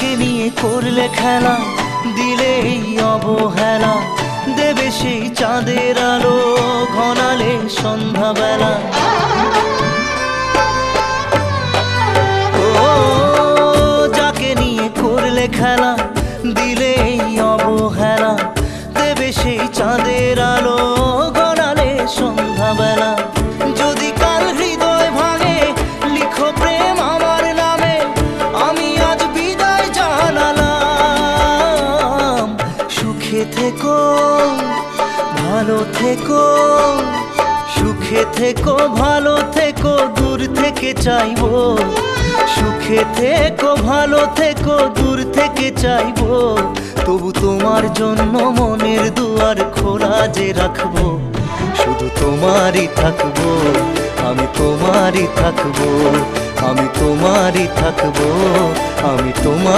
যাকে নিয়ে করলে খেলা, দিলে এই অবহেলা, দেবে সেই চাঁদের আলো ঘনালে সন্ধ্যাবেলা। ও যাকে নিয়ে করলে খেলা, দিলে এই অবহেলা, দেবে সেই চাঁদের আলো ঘনালে সন্ধ্যাবেলা। যদি কাল হৃদয় ভাঙে, লিখো প্রেম আমার নামে, আমি আজ বিদায় জানালাম। সুখে থেকো, ভালো থেকো, সুখে থেকো, ভালো থেকো, দূর থেকে চাইবো। সুখে থেকো, ভালো থেকো, দূর থেকে চাইবো। তবু তোমার জন্য মনের দুয়ার খোলা যে রাখবো। শুধু তোমারই থাকবো, আমি তোমারই থাকবো, আমি তোমারই থাকবো, আমি তোমার।